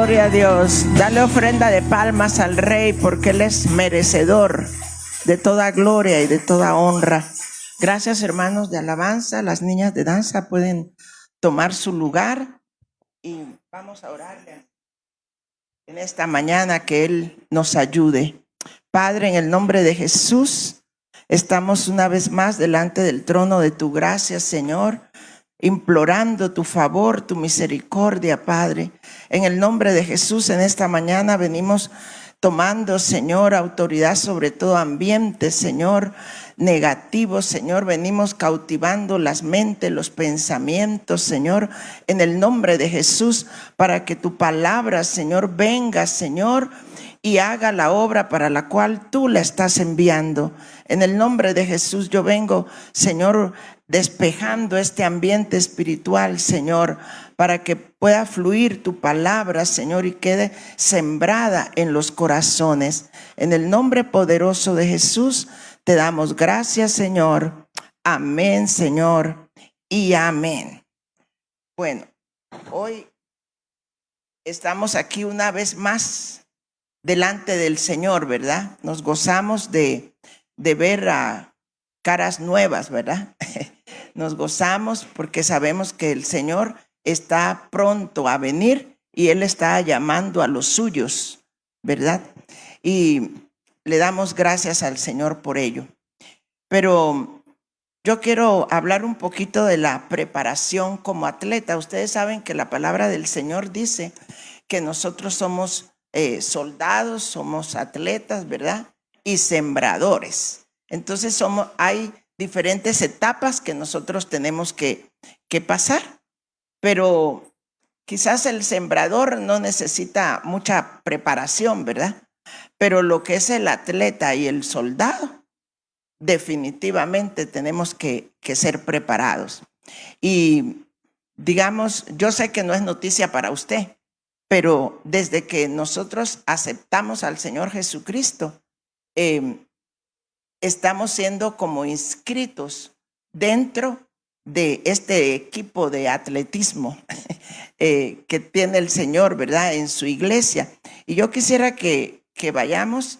Gloria a Dios. Dale ofrenda de palmas al Rey, porque Él es merecedor de toda gloria y de toda honra. Gracias, hermanos de alabanza. Las niñas de danza pueden tomar su lugar y vamos a orarle en esta mañana que Él nos ayude. Padre, en el nombre de Jesús, estamos una vez más delante del trono de tu gracia, Señor, implorando tu favor, tu misericordia, Padre. En el nombre de Jesús, en esta mañana venimos tomando, Señor, autoridad sobre todo ambiente, Señor, negativo, Señor. Venimos cautivando las mentes, los pensamientos, Señor, en el nombre de Jesús, para que tu palabra, Señor, venga, Señor, y haga la obra para la cual tú la estás enviando. En el nombre de Jesús yo vengo, Señor, despejando este ambiente espiritual, Señor, para que pueda fluir tu palabra, Señor, y quede sembrada en los corazones. En el nombre poderoso de Jesús te damos gracias, Señor. Amén, Señor, y amén. Bueno, hoy estamos aquí una vez más delante del Señor, ¿verdad? Nos gozamos de ver a caras nuevas, ¿verdad? Nos gozamos porque sabemos que el Señor está pronto a venir y Él está llamando a los suyos, ¿verdad? Y le damos gracias al Señor por ello. Pero yo quiero hablar un poquito de la preparación como atleta. Ustedes saben que la palabra del Señor dice que nosotros somos soldados, somos atletas, ¿verdad? Y sembradores. Entonces hay diferentes etapas que nosotros tenemos que pasar, pero quizás el sembrador no necesita mucha preparación, ¿verdad? Pero lo que es el atleta y el soldado, definitivamente tenemos que ser preparados. Y digamos, yo sé que no es noticia para usted, pero desde que nosotros aceptamos al Señor Jesucristo, estamos siendo como inscritos dentro de este equipo de atletismo que tiene el Señor, ¿verdad? En su iglesia. Y yo quisiera que vayamos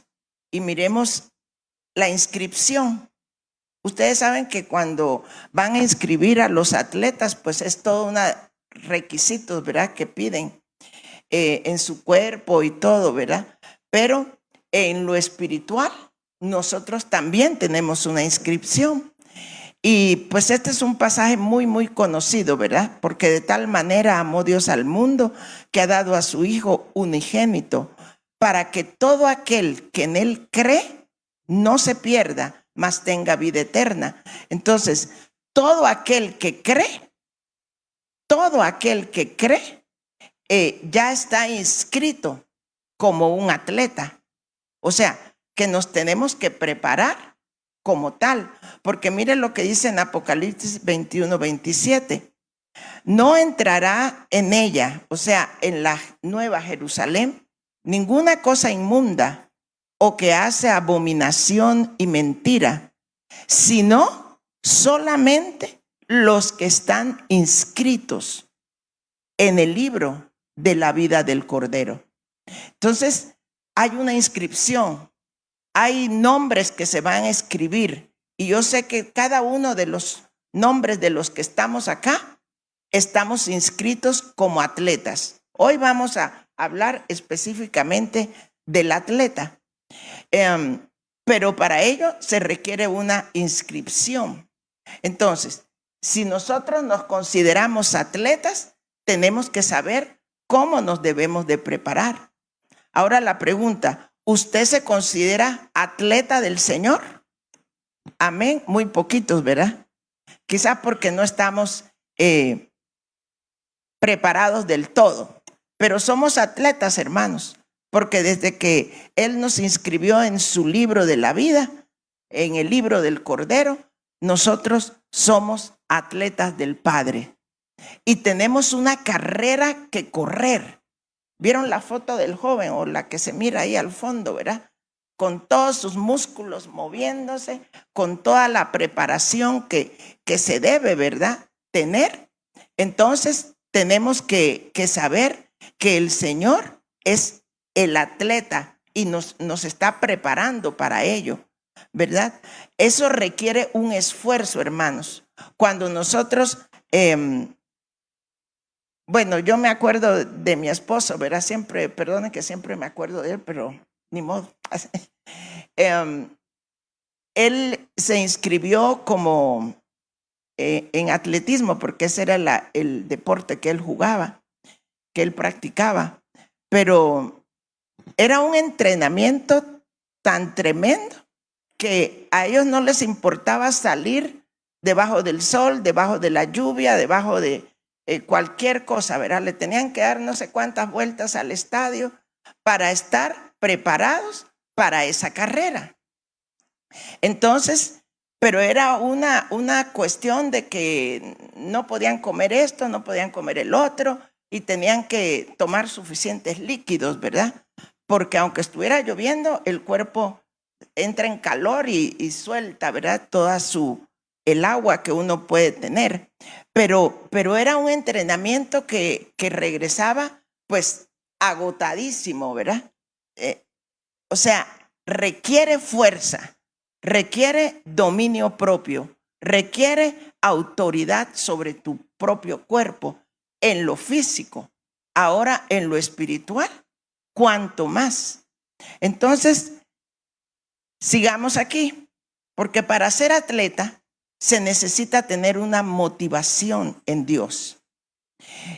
y miremos la inscripción. Ustedes saben que cuando van a inscribir a los atletas, pues es todo un requisitos, ¿verdad? Que piden en su cuerpo y todo, ¿verdad? Pero en lo espiritual, nosotros también tenemos una inscripción. Y pues este es un pasaje muy, muy conocido, ¿verdad? Porque de tal manera amó Dios al mundo que ha dado a su Hijo unigénito para que todo aquel que en Él cree no se pierda, mas tenga vida eterna. Entonces, todo aquel que cree ya está inscrito como un atleta. O sea, que nos tenemos que preparar como tal, porque mire lo que dice en Apocalipsis 21:27. No entrará en ella, o sea, en la nueva Jerusalén, ninguna cosa inmunda o que hace abominación y mentira, sino solamente los que están inscritos en el libro de la vida del Cordero. Entonces, hay una inscripción, hay nombres que se van a escribir, y yo sé que cada uno de los nombres de los que estamos acá, estamos inscritos como atletas. Hoy vamos a hablar específicamente del atleta, pero para ello se requiere una inscripción. Entonces, si nosotros nos consideramos atletas, tenemos que saber cómo nos debemos de preparar. Ahora la pregunta, ¿usted se considera atleta del Señor? Amén, muy poquitos, ¿verdad? Quizás porque no estamos preparados del todo, pero somos atletas, hermanos, porque desde que Él nos inscribió en su libro de la vida, en el libro del Cordero, nosotros somos atletas del Padre y tenemos una carrera que correr. ¿Vieron la foto del joven o la que se mira ahí al fondo, verdad? Con todos sus músculos moviéndose, con toda la preparación que se debe, ¿verdad?, tener. Entonces tenemos que saber que el Señor es el atleta y nos está preparando para ello, ¿verdad? Eso requiere un esfuerzo, hermanos. Cuando nosotros, bueno, yo me acuerdo de mi esposo, ¿verdad? Siempre, perdonen que siempre me acuerdo de él, pero ni modo. Él se inscribió como en atletismo, porque ese era el deporte que él jugaba, que él practicaba, pero era un entrenamiento tan tremendo que a ellos no les importaba salir debajo del sol, debajo de la lluvia, debajo de cualquier cosa, ¿verdad? Le tenían que dar no sé cuántas vueltas al estadio para estar preparados para esa carrera. Entonces, pero era una cuestión de que no podían comer esto, no podían comer el otro y tenían que tomar suficientes líquidos, ¿verdad? Porque aunque estuviera lloviendo, el cuerpo entra en calor y suelta, ¿verdad? El agua que uno puede tener. Pero era un entrenamiento que regresaba pues agotadísimo, ¿verdad? O sea, requiere fuerza, requiere dominio propio, requiere autoridad sobre tu propio cuerpo en lo físico. Ahora en lo espiritual, cuanto más. Entonces, sigamos aquí, porque para ser atleta se necesita tener una motivación en Dios.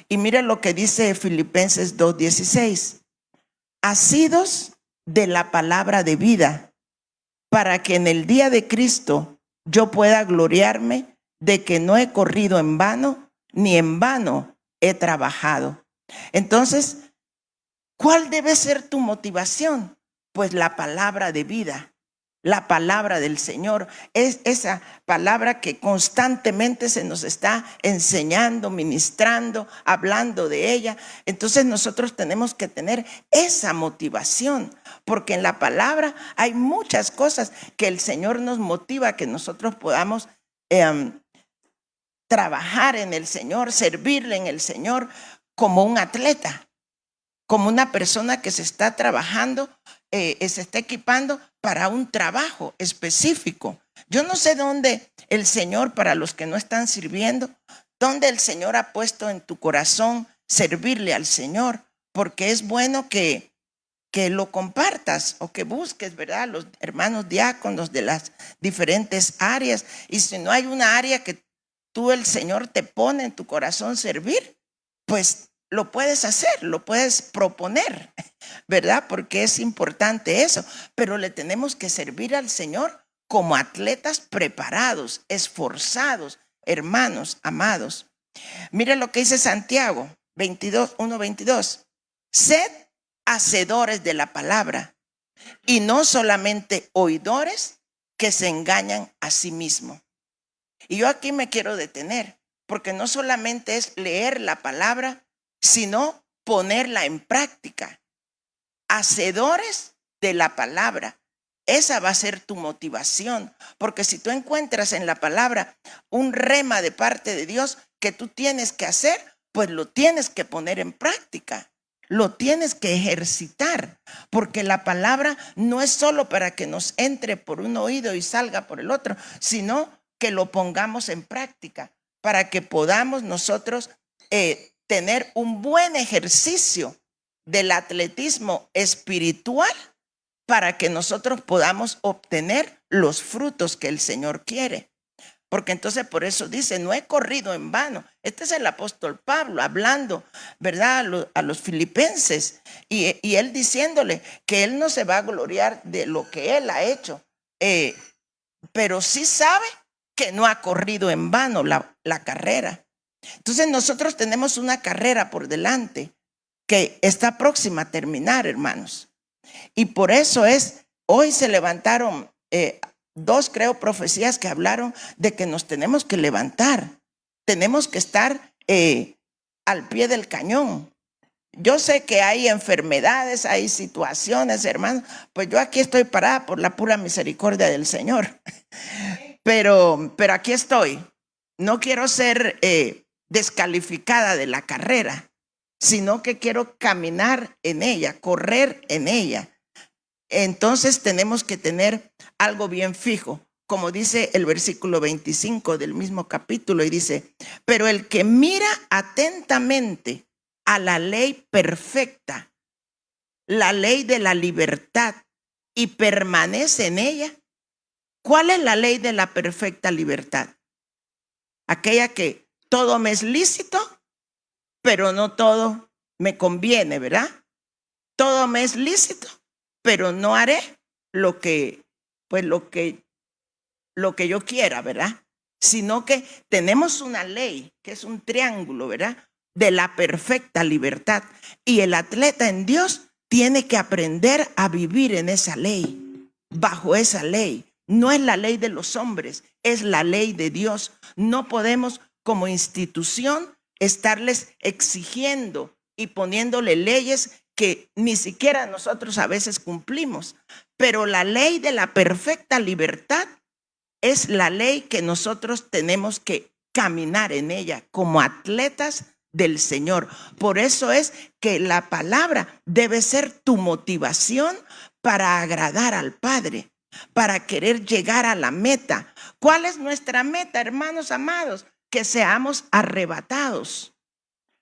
Y mire lo que dice Filipenses 2:16. Asidos de la palabra de vida, para que en el día de Cristo yo pueda gloriarme de que no he corrido en vano, ni en vano he trabajado. Entonces, ¿cuál debe ser tu motivación? Pues la palabra de vida, la palabra del Señor. Es esa palabra que constantemente se nos está enseñando, ministrando, hablando de ella. Entonces nosotros tenemos que tener esa motivación, porque en la palabra hay muchas cosas que el Señor nos motiva a que nosotros podamos trabajar en el Señor, servirle en el Señor como un atleta, como una persona que se está trabajando, se está equipando para un trabajo específico. Yo no sé dónde el Señor, para los que no están sirviendo, dónde el Señor ha puesto en tu corazón servirle al Señor, porque es bueno que lo compartas o que busques, ¿verdad? Los hermanos diáconos de las diferentes áreas. Y si no hay una área que tú, el Señor, te pone en tu corazón servir, pues lo puedes hacer, lo puedes proponer, ¿verdad? Porque es importante eso, pero le tenemos que servir al Señor como atletas preparados, esforzados, hermanos amados. Mire lo que dice Santiago 1:22. Sed hacedores de la palabra y no solamente oidores que se engañan a sí mismos. Y yo aquí me quiero detener, porque no solamente es leer la palabra, sino ponerla en práctica. Hacedores de la palabra. Esa va a ser tu motivación, porque si tú encuentras en la palabra un rema de parte de Dios que tú tienes que hacer, pues lo tienes que poner en práctica, lo tienes que ejercitar, porque la palabra no es solo para que nos entre por un oído y salga por el otro, sino que lo pongamos en práctica para que podamos nosotros tener un buen ejercicio del atletismo espiritual, para que nosotros podamos obtener los frutos que el Señor quiere. Porque entonces por eso dice, no he corrido en vano. Este es el apóstol Pablo hablando, ¿verdad? A los filipenses, y él diciéndole que él no se va a gloriar de lo que él ha hecho, pero sí sabe que no ha corrido en vano la carrera. Entonces nosotros tenemos una carrera por delante que está próxima a terminar, hermanos. Y por eso hoy se levantaron 2, creo, profecías que hablaron de que nos tenemos que levantar. Tenemos que estar al pie del cañón. Yo sé que hay enfermedades, hay situaciones, hermanos, pues yo aquí estoy parada por la pura misericordia del Señor. Pero aquí estoy. No quiero ser descalificada de la carrera, sino que quiero caminar en ella, correr en ella. Entonces tenemos que tener algo bien fijo, como dice el versículo 25 del mismo capítulo, y dice, pero el que mira atentamente a la ley perfecta, la ley de la libertad, y permanece en ella. ¿Cuál es la ley de la perfecta libertad? Aquella que todo me es lícito, pero no todo me conviene, ¿verdad? Todo me es lícito, pero no haré lo que yo quiera, ¿verdad? Sino que tenemos una ley que es un triángulo, ¿verdad? De la perfecta libertad. Y el atleta en Dios tiene que aprender a vivir en esa ley, bajo esa ley. No es la ley de los hombres, es la ley de Dios. No podemos como institución estarles exigiendo y poniéndole leyes que ni siquiera nosotros a veces cumplimos. Pero la ley de la perfecta libertad es la ley que nosotros tenemos que caminar en ella como atletas del Señor. Por eso es que la palabra debe ser tu motivación para agradar al Padre, para querer llegar a la meta. ¿Cuál es nuestra meta, hermanos amados? Que seamos arrebatados.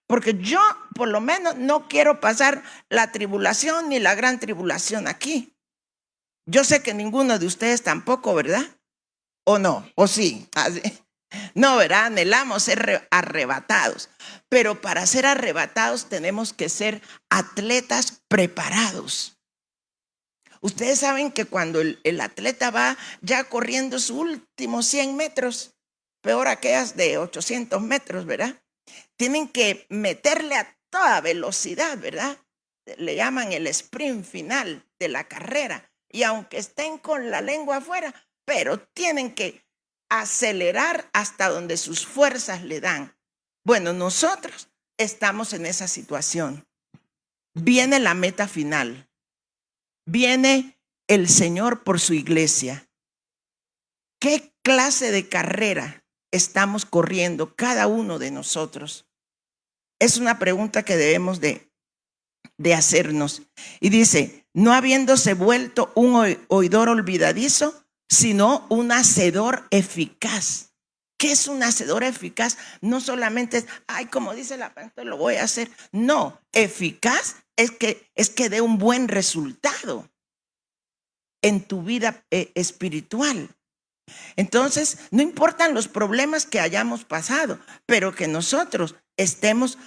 Porque yo, por lo menos, no quiero pasar la tribulación ni la gran tribulación aquí. Yo sé que ninguno de ustedes tampoco, ¿verdad? ¿O no? ¿O sí? No, ¿verdad? Anhelamos ser arrebatados. Pero para ser arrebatados tenemos que ser atletas preparados. Ustedes saben que cuando el atleta va ya corriendo sus últimos 100 metros, peor aquellas de 800 metros, ¿verdad? Tienen que meterle a toda velocidad, ¿verdad? Le llaman el sprint final de la carrera. Y aunque estén con la lengua afuera, pero tienen que acelerar hasta donde sus fuerzas le dan. Bueno, nosotros estamos en esa situación. Viene la meta final. Viene el Señor por su iglesia. ¿Qué clase de carrera estamos corriendo cada uno de nosotros? Es una pregunta que debemos de hacernos. Y dice, no habiéndose vuelto un oidor olvidadizo, sino un hacedor eficaz. ¿Qué es un hacedor eficaz? No solamente es, ay, como dice la palabra, lo voy a hacer. No, eficaz es que dé un buen resultado en tu vida espiritual. Entonces, no importan los problemas que hayamos pasado, pero que nosotros estemos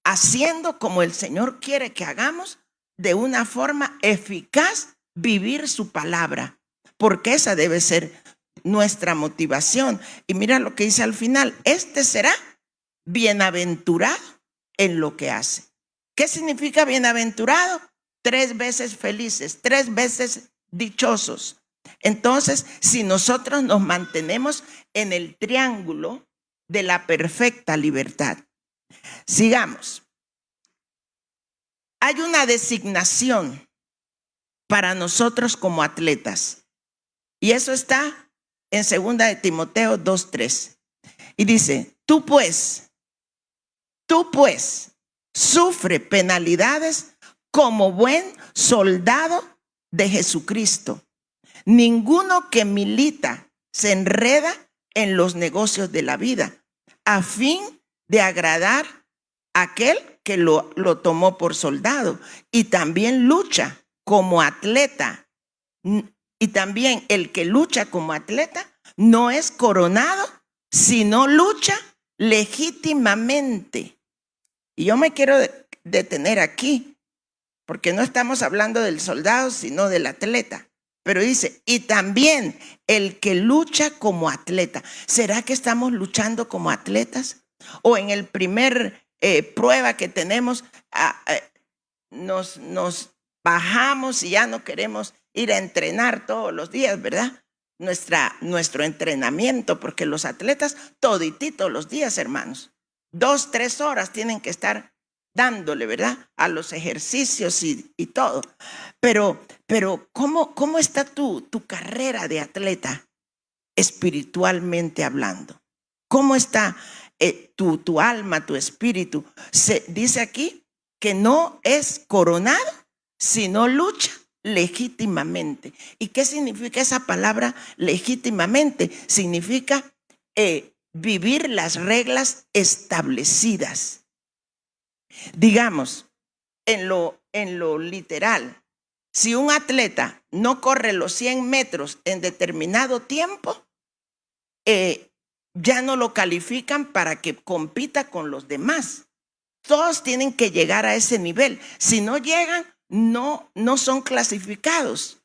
haciendo como el Señor quiere que hagamos, de una forma eficaz, vivir su palabra, porque esa debe ser nuestra motivación. Y mira lo que dice al final, este será bienaventurado en lo que hace. ¿Qué significa bienaventurado? 3 veces felices, 3 veces dichosos. Entonces, si nosotros nos mantenemos en el triángulo de la perfecta libertad, sigamos. Hay una designación para nosotros como atletas, y eso está en 2 de Timoteo 2:3. Y dice, tú pues, sufre penalidades como buen soldado de Jesucristo. Ninguno que milita se enreda en los negocios de la vida, a fin de agradar a aquel que lo tomó por soldado, y también lucha como atleta. Y también el que lucha como atleta no es coronado, sino lucha legítimamente. Y yo me quiero detener aquí, porque no estamos hablando del soldado, sino del atleta. Pero dice, y también el que lucha como atleta. ¿Será que estamos luchando como atletas? O en el primer prueba que tenemos, nos bajamos y ya no queremos ir a entrenar todos los días, ¿verdad? Nuestro entrenamiento, porque los atletas todititos los días, hermanos, 2, 3 horas tienen que estar dándole, ¿verdad? A los ejercicios y todo. Pero ¿cómo está tu carrera de atleta espiritualmente hablando? ¿Cómo está tu alma, tu espíritu. Se dice aquí que no es coronado, sino lucha legítimamente. ¿Y qué significa esa palabra legítimamente? Significa vivir las reglas establecidas. Digamos, en lo literal, si un atleta no corre los 100 metros en determinado tiempo, ya no lo califican para que compita con los demás. Todos tienen que llegar a ese nivel. Si no llegan, no son clasificados.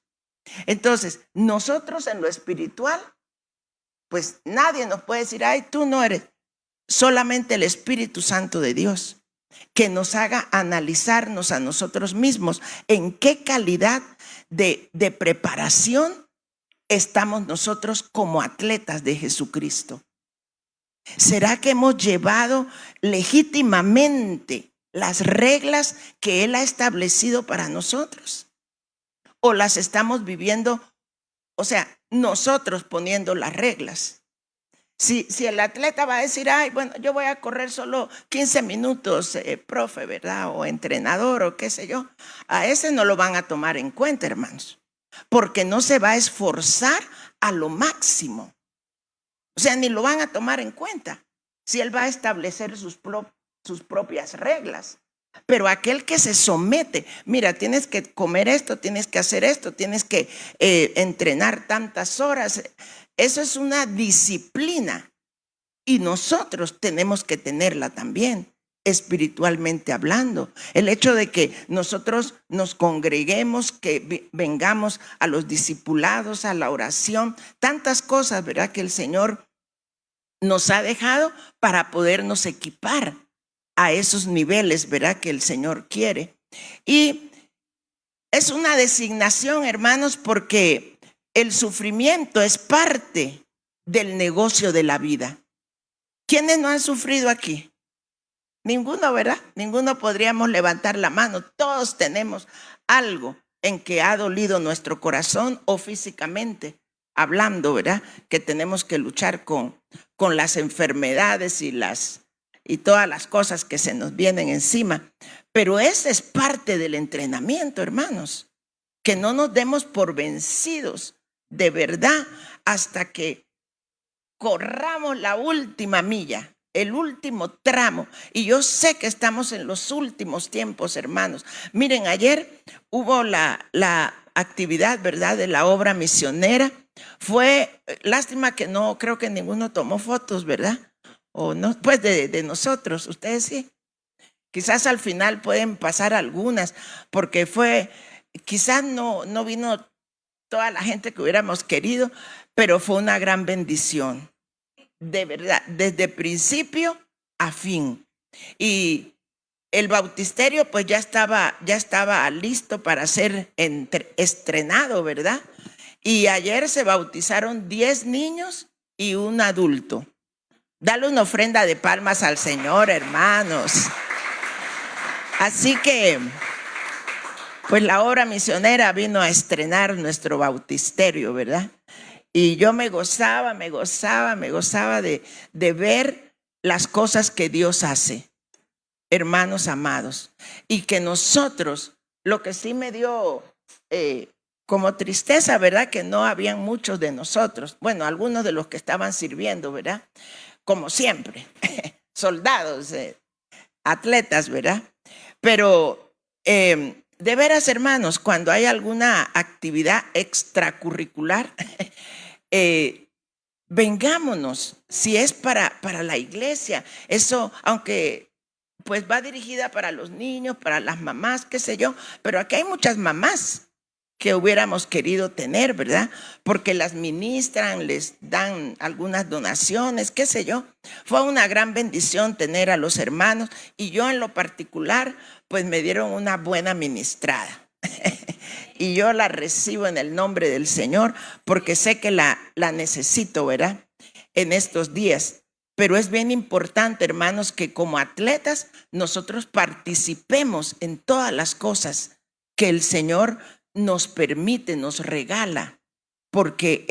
Entonces, nosotros en lo espiritual, pues nadie nos puede decir, ay, tú no eres. Solamente el Espíritu Santo de Dios, que nos haga analizarnos a nosotros mismos en qué calidad de preparación estamos nosotros como atletas de Jesucristo. ¿Será que hemos llevado legítimamente las reglas que Él ha establecido para nosotros? ¿O las estamos viviendo, o sea, nosotros poniendo las reglas? Si el atleta va a decir, ay, bueno, yo voy a correr solo 15 minutos, profe, ¿verdad? O entrenador o qué sé yo, a ese no lo van a tomar en cuenta, hermanos, porque no se va a esforzar a lo máximo. O sea, ni lo van a tomar en cuenta si él va a establecer sus propias reglas. Pero aquel que se somete, mira, tienes que comer esto, tienes que hacer esto, tienes que entrenar tantas horas. Eso es una disciplina y nosotros tenemos que tenerla también, espiritualmente hablando. El hecho de que nosotros nos congreguemos, que vengamos a los discipulados, a la oración, tantas cosas, ¿verdad?, que el Señor nos ha dejado para podernos equipar a esos niveles, ¿verdad?, que el Señor quiere. Y es una designación, hermanos, porque el sufrimiento es parte del negocio de la vida. ¿Quiénes no han sufrido aquí? Ninguno, ¿verdad? Ninguno podríamos levantar la mano. Todos tenemos algo en que ha dolido nuestro corazón o físicamente hablando, ¿verdad? Que tenemos que luchar con las enfermedades y todas las cosas que se nos vienen encima. Pero esa es parte del entrenamiento, hermanos. Que no nos demos por vencidos de verdad hasta que corramos la última milla, el último tramo. Y yo sé que estamos en los últimos tiempos, hermanos. Miren, ayer hubo la actividad, ¿verdad?, de la obra misionera. Fue lástima que no, creo que ninguno tomó fotos, ¿verdad? O no, pues de nosotros, ustedes sí. Quizás al final pueden pasar algunas, porque quizás no vino toda la gente que hubiéramos querido, pero fue una gran bendición, de verdad, desde principio a fin. Y el bautisterio pues ya estaba listo para ser estrenado, ¿verdad? Y ayer se bautizaron 10 niños y un adulto. Dale una ofrenda de palmas al Señor, hermanos. Así que pues la obra misionera vino a estrenar nuestro bautisterio, ¿verdad? Y yo me gozaba de ver las cosas que Dios hace, hermanos amados. Y que nosotros, lo que sí me dio como tristeza, ¿verdad?, que no habían muchos de nosotros. Bueno, algunos de los que estaban sirviendo, ¿verdad? Como siempre, soldados, atletas, ¿verdad? Pero de veras, hermanos, cuando hay alguna actividad extracurricular, vengámonos, si es para la iglesia. Eso, aunque pues va dirigida para los niños, para las mamás, qué sé yo, pero aquí hay muchas mamás que hubiéramos querido tener, ¿verdad? Porque las ministran, les dan algunas donaciones, qué sé yo. Fue una gran bendición tener a los hermanos y yo en lo particular, pues me dieron una buena ministrada. Y yo la recibo en el nombre del Señor porque sé que la necesito, ¿verdad?, en estos días. Pero es bien importante, hermanos, que como atletas nosotros participemos en todas las cosas que el Señor nos permite, nos regala, porque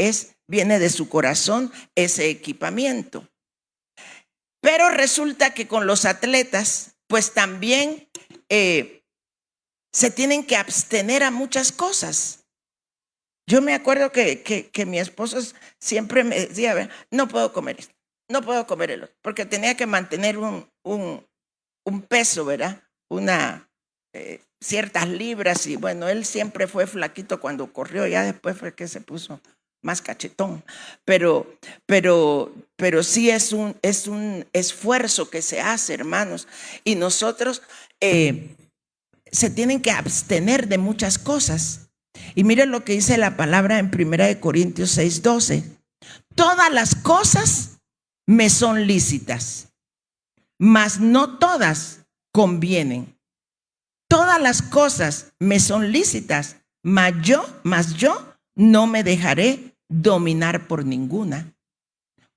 viene de su corazón ese equipamiento. Pero resulta que con los atletas, pues también se tienen que abstener a muchas cosas. Yo me acuerdo que mi esposo siempre me decía, no puedo comer esto, no puedo comer el otro, porque tenía que mantener un peso, ¿verdad? Ciertas libras, y bueno, él siempre fue flaquito cuando corrió, ya después fue que se puso más cachetón, pero sí es un esfuerzo que se hace, hermanos, y nosotros se tienen que abstener de muchas cosas. Y miren lo que dice la palabra en 1 Corintios 6:12. Todas las cosas me son lícitas, mas no todas convienen. Todas las cosas me son lícitas, mas yo no me dejaré dominar por ninguna.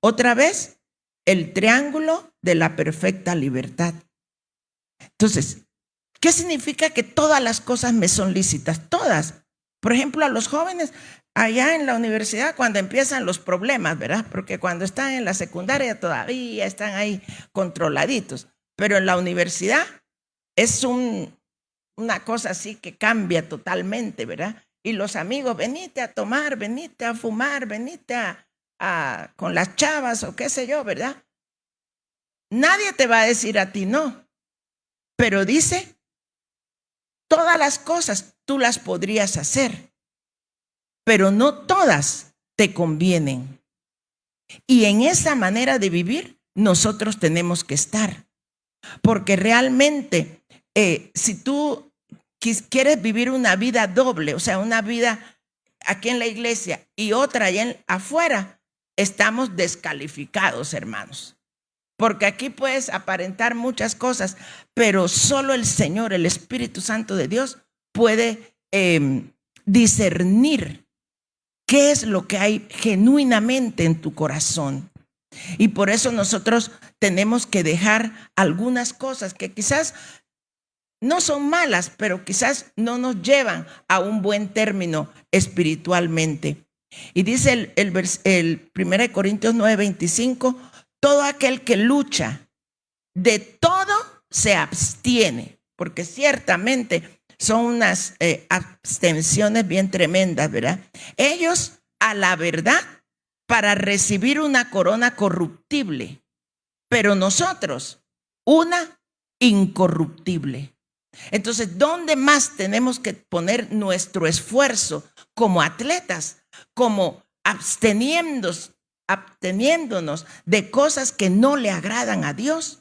Otra vez, el triángulo de la perfecta libertad. Entonces, ¿qué significa que todas las cosas me son lícitas? Todas. Por ejemplo, a los jóvenes allá en la universidad, cuando empiezan los problemas, ¿verdad? Porque cuando están en la secundaria todavía están ahí controladitos. Pero en la universidad es una cosa así que cambia totalmente, ¿verdad? Y los amigos, venite a tomar, venite a fumar, venite con las chavas o qué sé yo, ¿verdad? Nadie te va a decir a ti no, pero dice, todas las cosas tú las podrías hacer, pero no todas te convienen. Y en esa manera de vivir nosotros tenemos que estar, porque realmente si tú quieres vivir una vida doble, o sea, una vida aquí en la iglesia y otra allá afuera, estamos descalificados, hermanos. Porque aquí puedes aparentar muchas cosas, pero solo el Señor, el Espíritu Santo de Dios, puede discernir qué es lo que hay genuinamente en tu corazón. Y por eso nosotros tenemos que dejar algunas cosas que quizás no son malas, pero quizás no nos llevan a un buen término espiritualmente. Y dice el 1 Corintios 9:25, todo aquel que lucha de todo se abstiene, porque ciertamente son unas abstenciones bien tremendas, ¿verdad? Ellos, a la verdad, para recibir una corona corruptible, pero nosotros una incorruptible. Entonces, ¿dónde más tenemos que poner nuestro esfuerzo como atletas, como absteniéndonos de cosas que no le agradan a Dios?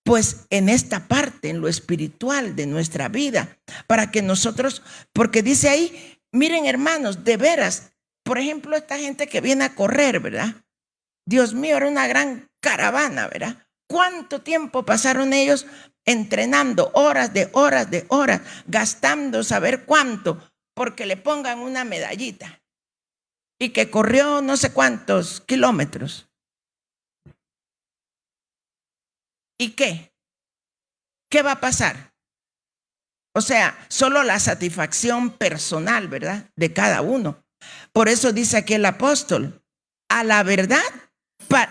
Pues en esta parte, en lo espiritual de nuestra vida, para que nosotros, porque dice ahí, miren hermanos, de veras, por ejemplo, esta gente que viene a correr, ¿verdad? Dios mío, era una gran caravana, ¿verdad? ¿Cuánto tiempo pasaron ellos entrenando? Horas, gastando saber cuánto, porque le pongan una medallita y que corrió no sé cuántos kilómetros. ¿Y qué? ¿Qué va a pasar? O sea, solo la satisfacción personal, ¿verdad? De cada uno. Por eso dice aquí el apóstol, a la verdad,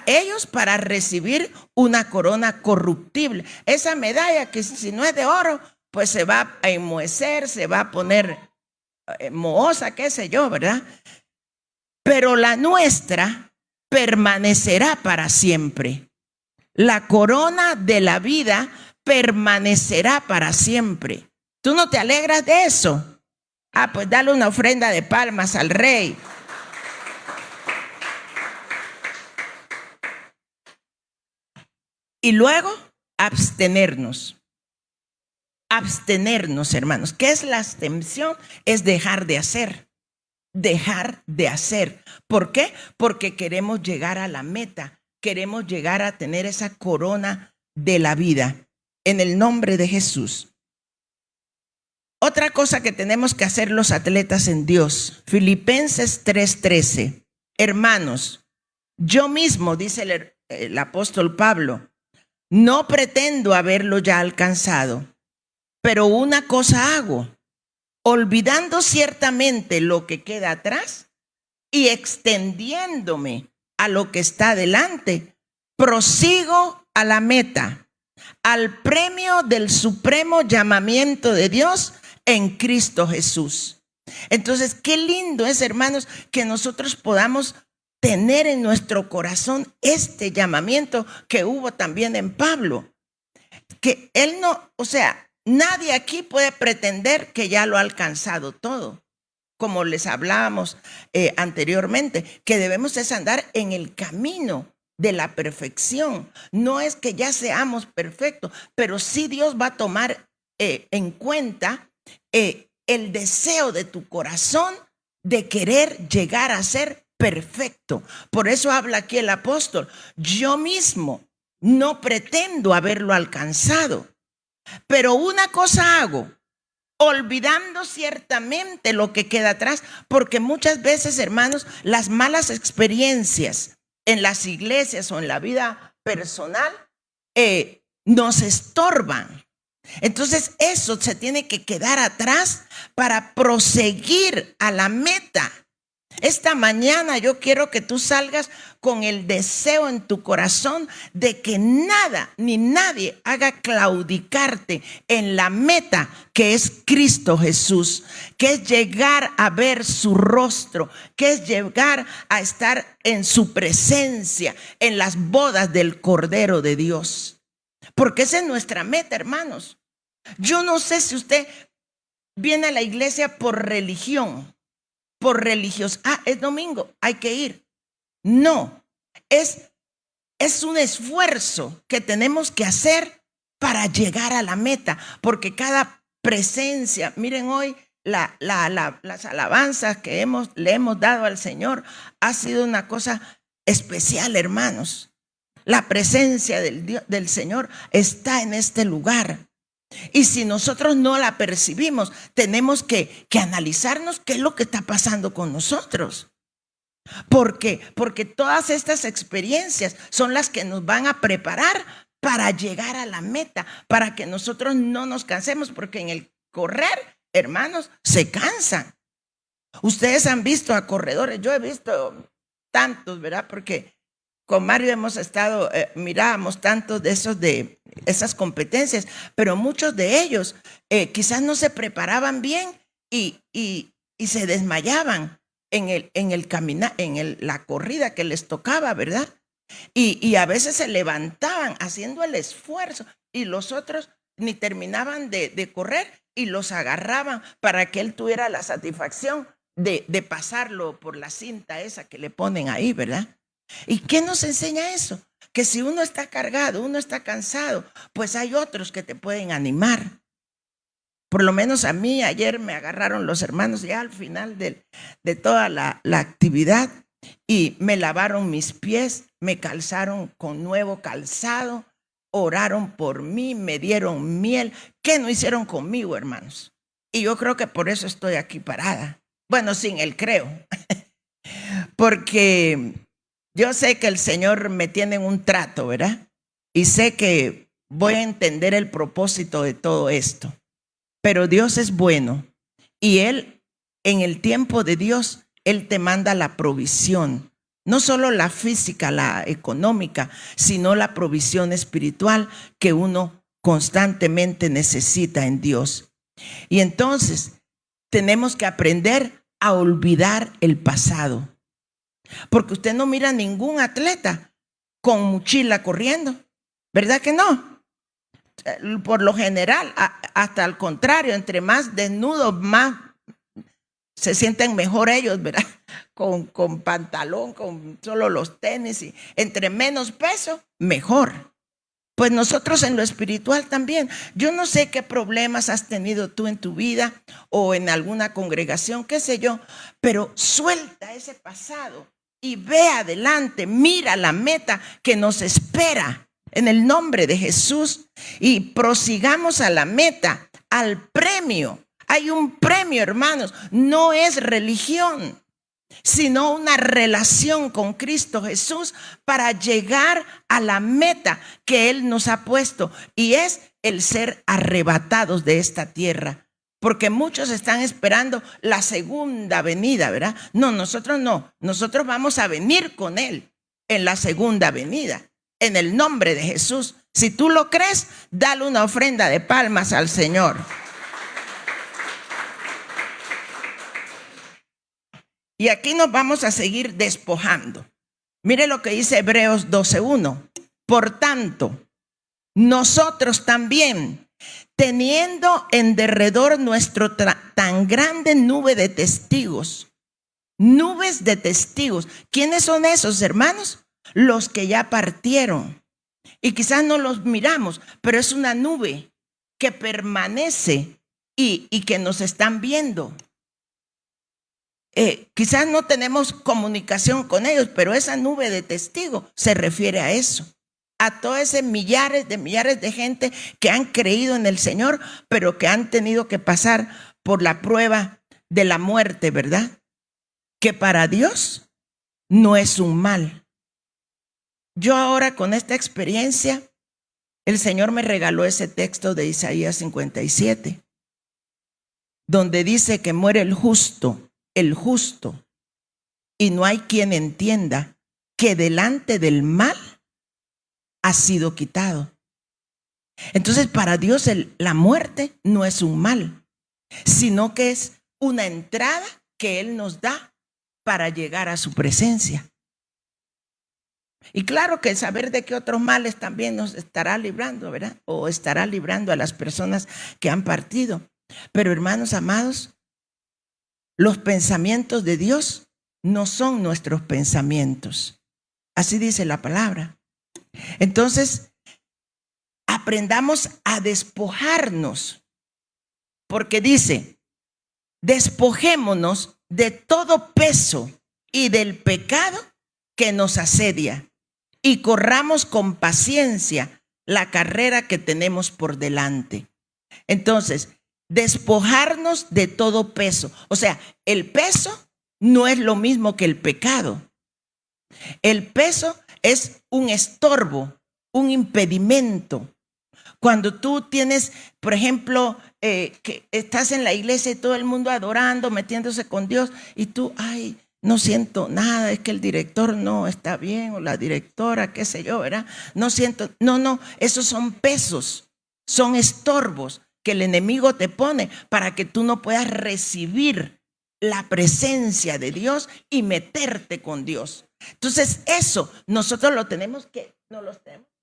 ellos para recibir una corona corruptible. Esa medalla que si no es de oro, pues se va a enmohecer, se va a poner mohosa, qué sé yo, ¿verdad? Pero la nuestra permanecerá para siempre. La corona de la vida permanecerá para siempre. ¿Tú no te alegras de eso? Pues dale una ofrenda de palmas al Rey. Y luego, abstenernos. Abstenernos, hermanos. ¿Qué es la abstención? Es dejar de hacer. Dejar de hacer. ¿Por qué? Porque queremos llegar a la meta. Queremos llegar a tener esa corona de la vida. En el nombre de Jesús. Otra cosa que tenemos que hacer los atletas en Dios. Filipenses 3:13. Hermanos, yo mismo, dice el apóstol Pablo, no pretendo haberlo ya alcanzado, pero una cosa hago, olvidando ciertamente lo que queda atrás y extendiéndome a lo que está delante, prosigo a la meta, al premio del supremo llamamiento de Dios en Cristo Jesús. Entonces, qué lindo es, hermanos, que nosotros podamos tener en nuestro corazón este llamamiento que hubo también en Pablo. Que él no, o sea, nadie aquí puede pretender que ya lo ha alcanzado todo. Como les hablábamos anteriormente, que debemos es andar en el camino de la perfección. No es que ya seamos perfectos, pero sí Dios va a tomar en cuenta el deseo de tu corazón de querer llegar a ser perfecto. Por eso habla aquí el apóstol: yo mismo no pretendo haberlo alcanzado, pero una cosa hago, olvidando ciertamente lo que queda atrás, porque muchas veces, hermanos, las malas experiencias en las iglesias o en la vida personal nos estorban. Entonces eso se tiene que quedar atrás para proseguir a la meta. Esta mañana yo quiero que tú salgas con el deseo en tu corazón de que nada ni nadie haga claudicarte en la meta que es Cristo Jesús, que es llegar a ver su rostro, que es llegar a estar en su presencia, en las bodas del Cordero de Dios. Porque esa es nuestra meta, hermanos. Yo no sé si usted viene a la iglesia por religión, por religiosos. Es domingo, hay que ir. No, es un esfuerzo que tenemos que hacer para llegar a la meta, porque cada presencia, miren hoy las alabanzas que le hemos dado al Señor ha sido una cosa especial, hermanos. La presencia del Señor está en este lugar. Y si nosotros no la percibimos, tenemos que analizarnos qué es lo que está pasando con nosotros. Porque todas estas experiencias son las que nos van a preparar para llegar a la meta, para que nosotros no nos cansemos, porque en el correr, hermanos, se cansan. Ustedes han visto a corredores, yo he visto tantos, ¿verdad? Porque con Mario hemos estado, mirábamos tantos de esas competencias, pero muchos de ellos quizás no se preparaban bien y se desmayaban en la corrida que les tocaba, ¿verdad? Y a veces se levantaban haciendo el esfuerzo y los otros ni terminaban de correr y los agarraban para que él tuviera la satisfacción de pasarlo por la cinta esa que le ponen ahí, ¿verdad? ¿Y qué nos enseña eso? Que si uno está cargado, uno está cansado, pues hay otros que te pueden animar. Por lo menos a mí ayer me agarraron los hermanos ya al final de toda la actividad y me lavaron mis pies, me calzaron con nuevo calzado, oraron por mí, me dieron miel. ¿Qué no hicieron conmigo, hermanos? Y yo creo que por eso estoy aquí parada. Bueno, sin el creo. Porque yo sé que el Señor me tiene en un trato, ¿verdad? Y sé que voy a entender el propósito de todo esto. Pero Dios es bueno y Él, en el tiempo de Dios, Él te manda la provisión. No solo la física, la económica, sino la provisión espiritual que uno constantemente necesita en Dios. Y entonces tenemos que aprender a olvidar el pasado. Porque usted no mira a ningún atleta con mochila corriendo, ¿verdad que no? Por lo general, hasta al contrario, entre más desnudos, más se sienten mejor ellos, ¿verdad? Con pantalón, con solo los tenis, y entre menos peso, mejor. Pues nosotros en lo espiritual también. Yo no sé qué problemas has tenido tú en tu vida o en alguna congregación, qué sé yo, pero suelta ese pasado y ve adelante, mira la meta que nos espera en el nombre de Jesús y prosigamos a la meta, al premio. Hay un premio, hermanos, no es religión, sino una relación con Cristo Jesús para llegar a la meta que Él nos ha puesto, y es el ser arrebatados de esta tierra. Porque muchos están esperando la segunda venida, ¿verdad? No, nosotros vamos a venir con Él en la segunda venida. en el nombre de Jesús. Si tú lo crees, dale una ofrenda de palmas al Señor. Y aquí nos vamos a seguir despojando. Mire lo que dice Hebreos 12:1. Por tanto, nosotros también, teniendo en derredor nuestro tan grande nube de testigos. Nubes de testigos. ¿Quiénes son esos, hermanos? Los que ya partieron. Y quizás no los miramos, pero es una nube que permanece y que nos están viendo. Quizás no tenemos comunicación con ellos, pero esa nube de testigos se refiere a eso. A todos esos millares de gente que han creído en el Señor, pero que han tenido que pasar por la prueba de la muerte, ¿verdad? Que para Dios no es un mal. Yo ahora con esta experiencia, el Señor me regaló ese texto de Isaías 57, donde dice que muere el justo, y no hay quien entienda que delante del mal ha sido quitado. Entonces para Dios la muerte no es un mal, sino que es una entrada que Él nos da para llegar a su presencia. Y claro que saber de qué otros males también nos estará librando, ¿verdad? O estará librando a las personas que han partido. Pero hermanos amados, los pensamientos de Dios no son nuestros pensamientos. Así dice la palabra. Entonces, aprendamos a despojarnos, porque dice, despojémonos de todo peso y del pecado que nos asedia y corramos con paciencia la carrera que tenemos por delante. Entonces, despojarnos de todo peso. O sea, el peso no es lo mismo que el pecado. El peso es un estorbo, un impedimento. Cuando tú tienes, por ejemplo, que estás en la iglesia y todo el mundo adorando, metiéndose con Dios, y tú, ay, no siento nada, es que el director no está bien, o la directora, qué sé yo, ¿verdad? No siento, no, esos son pesos, son estorbos que el enemigo te pone para que tú no puedas recibir la presencia de Dios y meterte con Dios. Entonces eso nosotros nos los tenemos que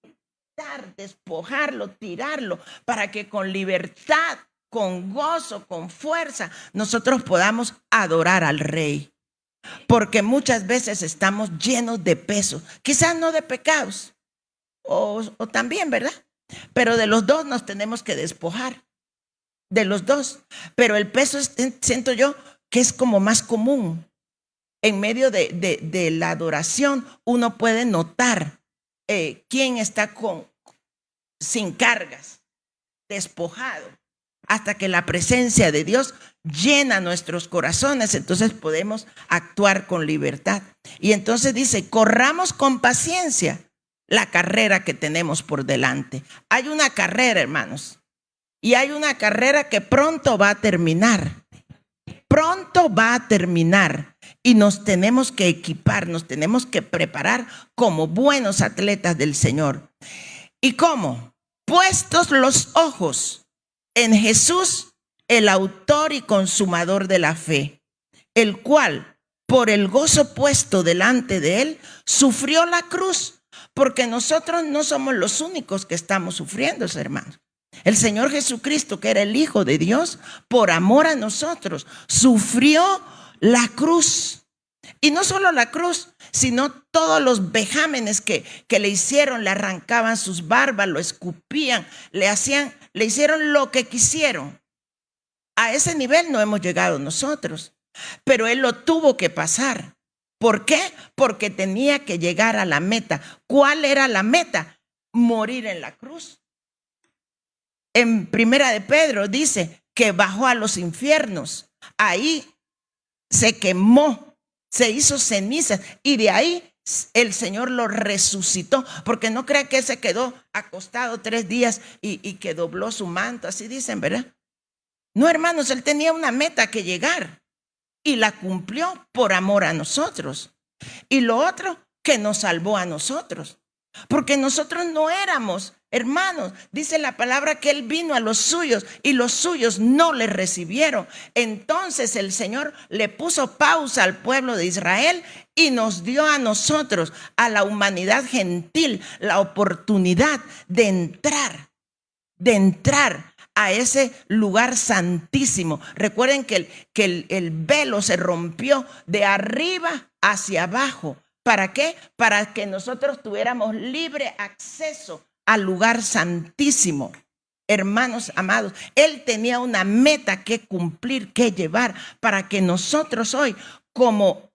quitar, despojarlo, tirarlo, para que con libertad, con gozo, con fuerza, nosotros podamos adorar al Rey. Porque muchas veces estamos llenos de pesos, quizás no de pecados, o también, ¿verdad? Pero de los dos nos tenemos que despojar, de los dos. Pero el peso siento yo que es como más común. En medio de la adoración uno puede notar quién está sin cargas, despojado, hasta que la presencia de Dios llena nuestros corazones. Entonces podemos actuar con libertad. Y entonces dice, corramos con paciencia la carrera que tenemos por delante. Hay una carrera, hermanos, y hay una carrera que pronto va a terminar. Pronto va a terminar y nos tenemos que equipar, nos tenemos que preparar como buenos atletas del Señor. ¿Y cómo? Puestos los ojos en Jesús, el autor y consumador de la fe, el cual, por el gozo puesto delante de él, sufrió la cruz, porque nosotros no somos los únicos que estamos sufriendo, hermanos. El Señor Jesucristo, que era el Hijo de Dios, por amor a nosotros, sufrió la cruz. Y no solo la cruz, sino todos los vejámenes que le hicieron, le arrancaban sus barbas, lo escupían, le hicieron lo que quisieron. A ese nivel no hemos llegado nosotros, pero Él lo tuvo que pasar. ¿Por qué? Porque tenía que llegar a la meta. ¿Cuál era la meta? Morir en la cruz. En Primera de Pedro dice que bajó a los infiernos. Ahí se quemó, se hizo cenizas y de ahí el Señor lo resucitó. Porque no crea que se quedó acostado 3 días y que dobló su manto. Así dicen, ¿verdad? No, hermanos, Él tenía una meta que llegar y la cumplió por amor a nosotros. Y lo otro, que nos salvó a nosotros. Porque nosotros no éramos hermanos. Dice la palabra que Él vino a los suyos y los suyos no le recibieron. Entonces el Señor le puso pausa al pueblo de Israel y nos dio a nosotros, a la humanidad gentil, la oportunidad de entrar a ese lugar santísimo. Recuerden que el velo se rompió de arriba hacia abajo. ¿Para qué? Para que nosotros tuviéramos libre acceso al lugar santísimo. Hermanos amados, Él tenía una meta que cumplir, que llevar, para que nosotros hoy, como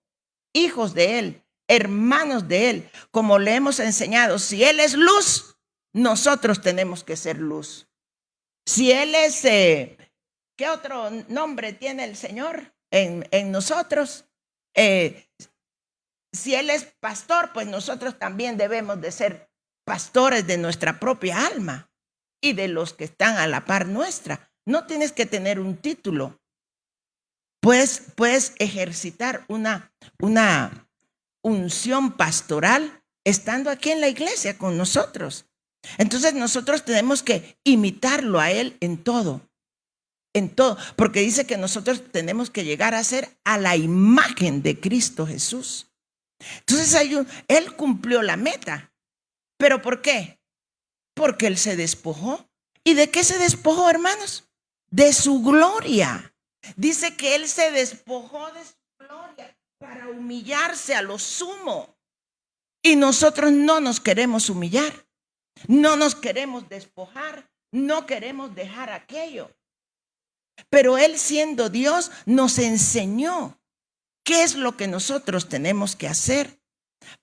hijos de Él, hermanos de Él, como le hemos enseñado, si Él es luz, nosotros tenemos que ser luz. Si Él es, ¿qué otro nombre tiene el Señor en nosotros? Si Él es pastor, pues nosotros también debemos de ser pastores de nuestra propia alma y de los que están a la par nuestra. No tienes que tener un título. Puedes ejercitar una unción pastoral estando aquí en la iglesia con nosotros. Entonces nosotros tenemos que imitarlo a Él en todo, porque dice que nosotros tenemos que llegar a ser a la imagen de Cristo Jesús. Entonces Él cumplió la meta. ¿Pero por qué? Porque Él se despojó. ¿Y de qué se despojó, hermanos? De su gloria. Dice que Él se despojó de su gloria para humillarse a lo sumo. Y nosotros no nos queremos humillar, no nos queremos despojar, no queremos dejar aquello. Pero Él, siendo Dios, nos enseñó qué es lo que nosotros tenemos que hacer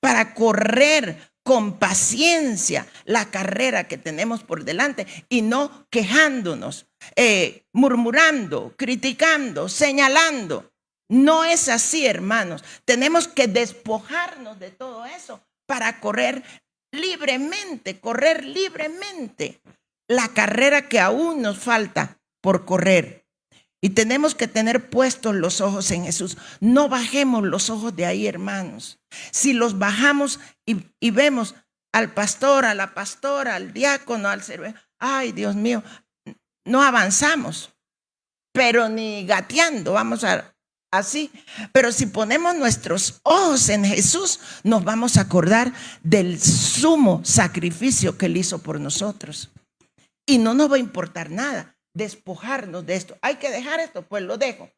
para correr con paciencia la carrera que tenemos por delante y no quejándonos, murmurando, criticando, señalando. No es así, hermanos. Tenemos que despojarnos de todo eso para correr libremente la carrera que aún nos falta por correr. Y tenemos que tener puestos los ojos en Jesús. No bajemos los ojos de ahí, hermanos. Si los bajamos y vemos al pastor, a la pastora, al diácono, al servidor, ay, Dios mío, no avanzamos, pero ni gateando, vamos así. Pero si ponemos nuestros ojos en Jesús, nos vamos a acordar del sumo sacrificio que Él hizo por nosotros. Y no nos va a importar nada despojarnos de esto. Hay que dejar esto, pues lo dejo.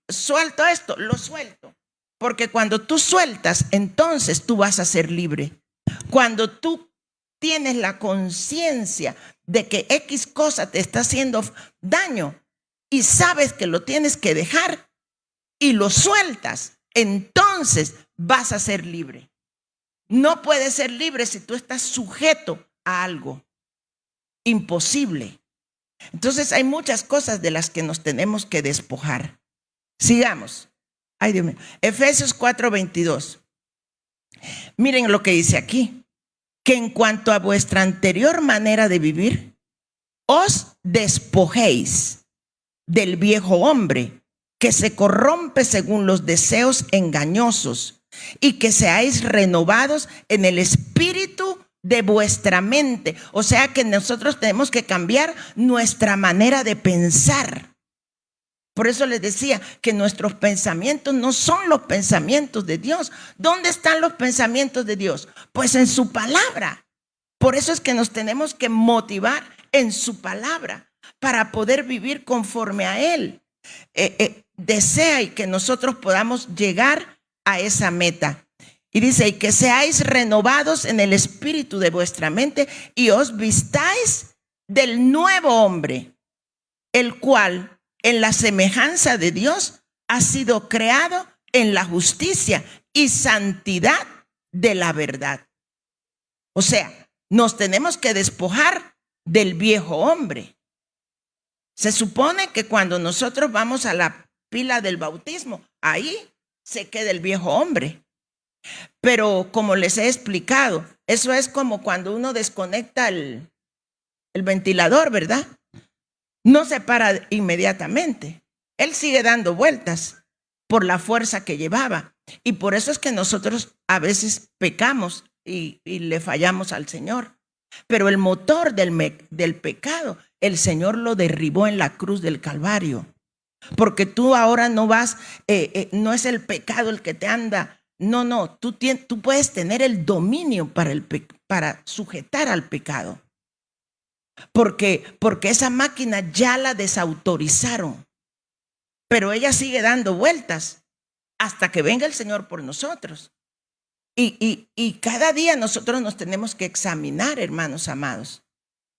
Suelto esto, lo suelto. Porque cuando tú sueltas, entonces tú vas a ser libre. Cuando tú tienes la conciencia de que X cosa te está haciendo daño y sabes que lo tienes que dejar y lo sueltas, entonces vas a ser libre. No puedes ser libre si tú estás sujeto a algo. Imposible. Entonces hay muchas cosas de las que nos tenemos que despojar. Sigamos. Ay, Dios mío. Efesios 4:22. Miren lo que dice aquí. Que en cuanto a vuestra anterior manera de vivir, os despojéis del viejo hombre que se corrompe según los deseos engañosos y que seáis renovados en el espíritu de vuestra mente. O sea que nosotros tenemos que cambiar nuestra manera de pensar. Por eso les decía que nuestros pensamientos no son los pensamientos de Dios. ¿Dónde están los pensamientos de Dios? Pues en su palabra. Por eso es que nos tenemos que motivar en su palabra para poder vivir conforme a Él. Desea y que nosotros podamos llegar a esa meta. Y dice, y que seáis renovados en el espíritu de vuestra mente y os vistáis del nuevo hombre, el cual en la semejanza de Dios ha sido creado en la justicia y santidad de la verdad. O sea, nos tenemos que despojar del viejo hombre. Se supone que cuando nosotros vamos a la pila del bautismo, ahí se queda el viejo hombre. Pero como les he explicado, eso es como cuando uno desconecta el ventilador, ¿verdad? No se para inmediatamente. Él sigue dando vueltas por la fuerza que llevaba. Y por eso es que nosotros a veces pecamos y le fallamos al Señor. Pero el motor del pecado, el Señor lo derribó en la cruz del Calvario. Porque tú ahora no vas, no es el pecado el que te anda. No, tú puedes tener el dominio para sujetar al pecado. Porque esa máquina ya la desautorizaron. Pero ella sigue dando vueltas hasta que venga el Señor por nosotros. Y cada día nosotros nos tenemos que examinar, hermanos amados,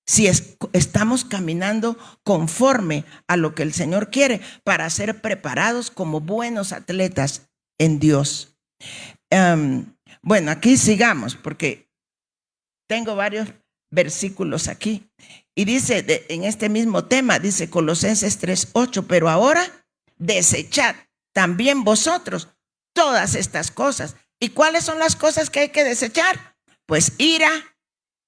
si estamos caminando conforme a lo que el Señor quiere para ser preparados como buenos atletas en Dios. Bueno, aquí sigamos porque tengo varios versículos aquí. Y dice, en este mismo tema, dice Colosenses 3:8, pero ahora desechad también vosotros todas estas cosas. ¿Y cuáles son las cosas que hay que desechar? Pues ira,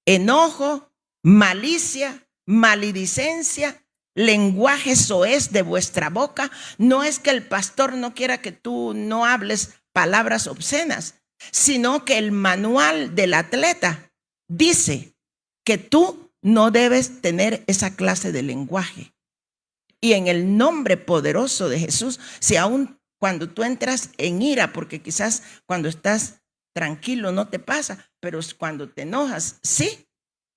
enojo, malicia, maledicencia, lenguaje soez de vuestra boca. No es que el pastor no quiera que tú no hables palabras obscenas, sino que el manual del atleta dice que tú no debes tener esa clase de lenguaje. Y en el nombre poderoso de Jesús, si aún cuando tú entras en ira, porque quizás cuando estás tranquilo no te pasa, pero cuando te enojas, sí.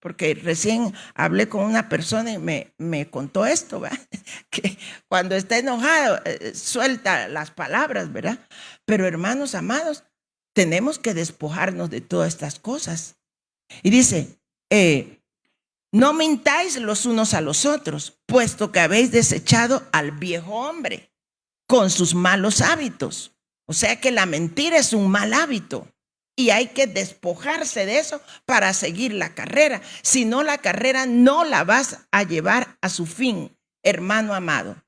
Porque recién hablé con una persona y me contó esto, ¿verdad? Que cuando está enojado suelta las palabras, ¿verdad? Pero hermanos amados, tenemos que despojarnos de todas estas cosas. Y dice, no mintáis los unos a los otros, puesto que habéis desechado al viejo hombre con sus malos hábitos. O sea que la mentira es un mal hábito y hay que despojarse de eso para seguir la carrera. Si no, la carrera no la vas a llevar a su fin, hermano amado.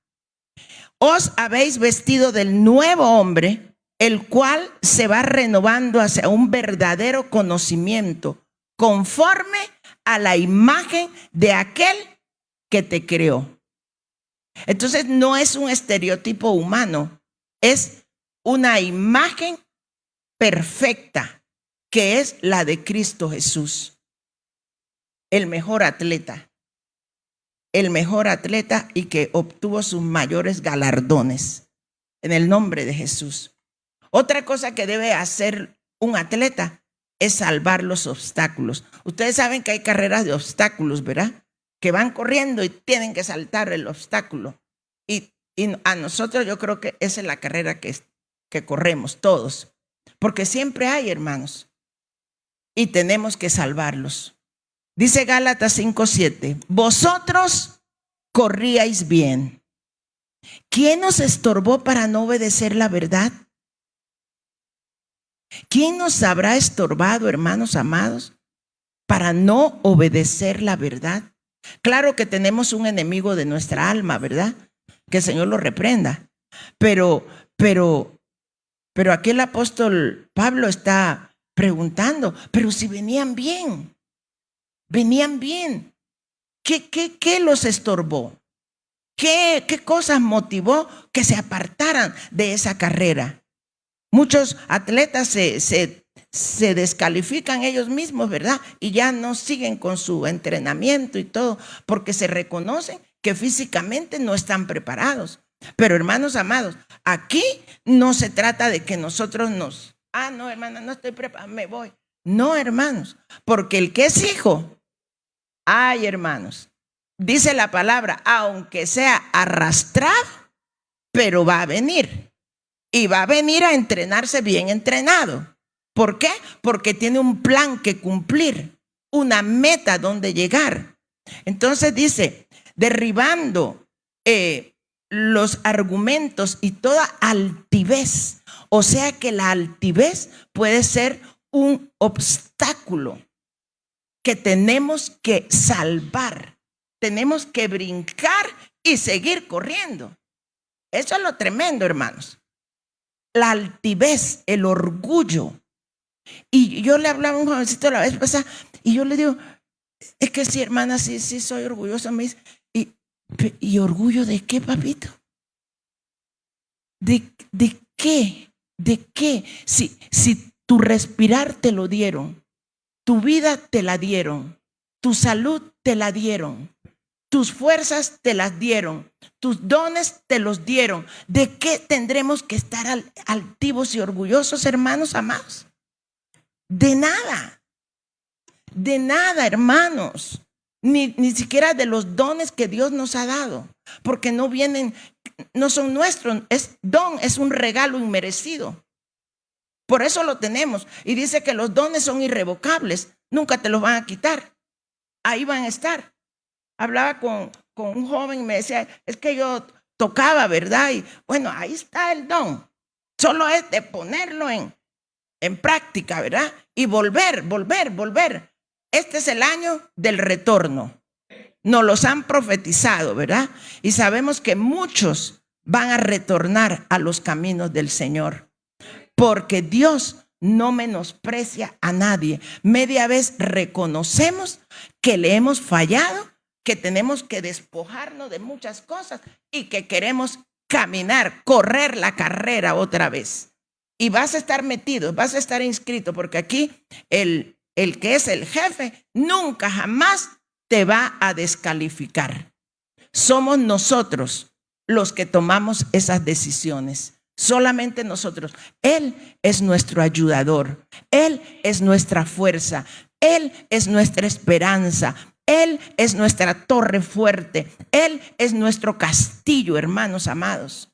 Os habéis vestido del nuevo hombre, el cual se va renovando hacia un verdadero conocimiento, conforme a la imagen de aquel que te creó. Entonces no es un estereotipo humano, es una imagen perfecta que es la de Cristo Jesús, el mejor atleta y que obtuvo sus mayores galardones en el nombre de Jesús. Otra cosa que debe hacer un atleta es salvar los obstáculos. Ustedes saben que hay carreras de obstáculos, ¿verdad? Que van corriendo y tienen que saltar el obstáculo. Y a nosotros yo creo que esa es la carrera que corremos todos. Porque siempre hay, hermanos. Y tenemos que salvarlos. Dice Gálatas 5:7, vosotros corríais bien. ¿Quién nos estorbó para no obedecer la verdad? ¿Quién nos habrá estorbado, hermanos amados, para no obedecer la verdad? Claro que tenemos un enemigo de nuestra alma, ¿verdad? Que el Señor lo reprenda. Pero aquí el apóstol Pablo está preguntando, pero si venían bien, ¿qué los estorbó? ¿Qué cosas motivó que se apartaran de esa carrera? Muchos atletas se descalifican ellos mismos, ¿verdad? Y ya no siguen con su entrenamiento y todo, porque se reconocen que físicamente no están preparados. Pero hermanos amados, aquí no se trata de que nosotros no, hermana, no estoy preparada, me voy. No, hermanos, porque el que es hijo, hermanos, dice la palabra, aunque sea arrastrado, pero va a venir. Y va a venir a entrenarse bien entrenado. ¿Por qué? Porque tiene un plan que cumplir, una meta donde llegar. Entonces dice, derribando los argumentos y toda altivez. O sea que la altivez puede ser un obstáculo que tenemos que salvar. Tenemos que brincar y seguir corriendo. Eso es lo tremendo, hermanos. La altivez, el orgullo. Y yo le hablaba a un jovencito la vez pasada y yo le digo, es que sí, hermana, sí soy orgullosa. Me dice, ¿y orgullo de qué, papito? ¿De qué? ¿De qué? Si tu respirar te lo dieron, Tu vida te la dieron, tu salud te la dieron, tus fuerzas te las dieron, tus dones te los dieron. ¿De qué tendremos que estar altivos y orgullosos, hermanos amados? De nada, hermanos. Ni siquiera de los dones que Dios nos ha dado, porque no vienen, no son nuestros, es un regalo inmerecido. Por eso lo tenemos. Y dice que los dones son irrevocables, nunca te los van a quitar, ahí van a estar. Hablaba con un joven y me decía, es que yo tocaba, ¿verdad? Y bueno, ahí está el don, solo es de ponerlo en práctica, ¿verdad? Y volver. Este es el año del retorno. Nos los han profetizado, ¿verdad? Y sabemos que muchos van a retornar a los caminos del Señor, porque Dios no menosprecia a nadie. Media vez reconocemos que le hemos fallado, que tenemos que despojarnos de muchas cosas y que queremos caminar, correr la carrera otra vez. Y vas a estar metido, vas a estar inscrito, porque aquí el que es el jefe nunca jamás te va a descalificar. Somos nosotros los que tomamos esas decisiones. Solamente nosotros. Él es nuestro ayudador. Él es nuestra fuerza. Él es nuestra esperanza. Él es nuestra torre fuerte. Él es nuestro castillo, hermanos amados.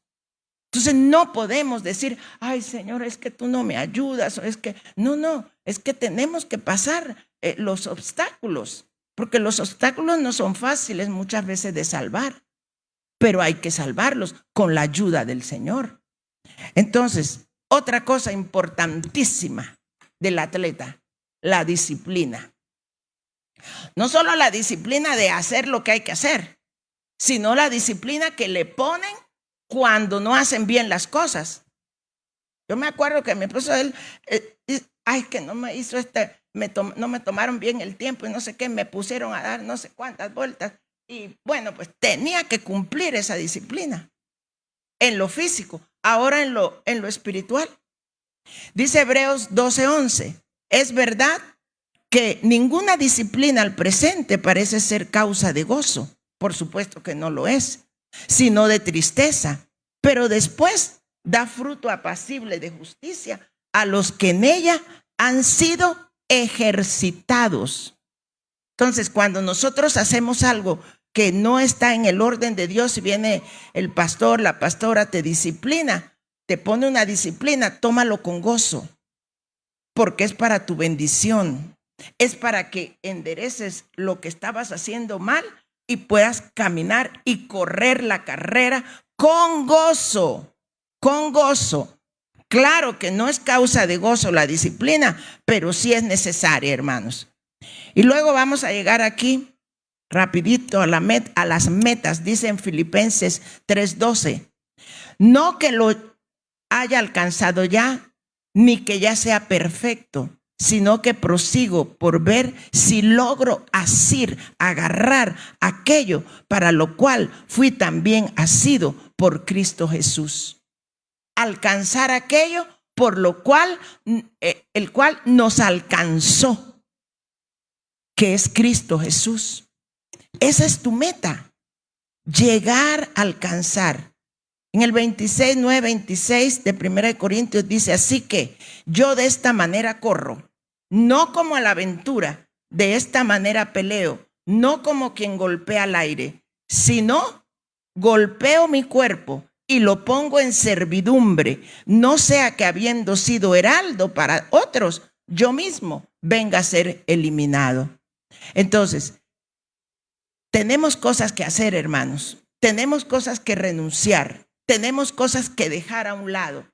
Entonces no podemos decir, ay Señor, es que tú no me ayudas, o es que no, es que tenemos que pasar los obstáculos, porque los obstáculos no son fáciles muchas veces de salvar, pero hay que salvarlos con la ayuda del Señor. Entonces, otra cosa importantísima del atleta, la disciplina. No solo la disciplina de hacer lo que hay que hacer, sino la disciplina que le ponen cuando no hacen bien las cosas. Yo me acuerdo que mi esposo, él, ay, que no me hizo no me tomaron bien el tiempo y no sé qué, me pusieron a dar no sé cuántas vueltas. Y bueno, pues tenía que cumplir esa disciplina en lo físico, ahora en lo espiritual. Dice Hebreos 12:11, es verdad que ninguna disciplina al presente parece ser causa de gozo, por supuesto que no lo es, sino de tristeza, pero después da fruto apacible de justicia a los que en ella han sido ejercitados. Entonces, cuando nosotros hacemos algo que no está en el orden de Dios, si viene el pastor, la pastora, te disciplina, te pone una disciplina, tómalo con gozo, porque es para tu bendición, es para que endereces lo que estabas haciendo mal y puedas caminar y correr la carrera con gozo, con gozo. Claro que no es causa de gozo la disciplina, pero sí es necesaria, hermanos. Y luego vamos a llegar aquí rapidito a las metas. Dice en Filipenses 3:12, no que lo haya alcanzado ya, ni que ya sea perfecto, sino que prosigo por ver si logro asir, agarrar aquello para lo cual fui también asido por Cristo Jesús. Alcanzar aquello por lo cual, el cual nos alcanzó, que es Cristo Jesús. Esa es tu meta, llegar a alcanzar. En el 26 de 1 Corintios dice, así que yo de esta manera corro, no como a la aventura, de esta manera peleo, no como quien golpea al aire, sino golpeo mi cuerpo y lo pongo en servidumbre, no sea que habiendo sido heraldo para otros, yo mismo venga a ser eliminado. Entonces, tenemos cosas que hacer, hermanos, tenemos cosas que renunciar, tenemos cosas que dejar a un lado,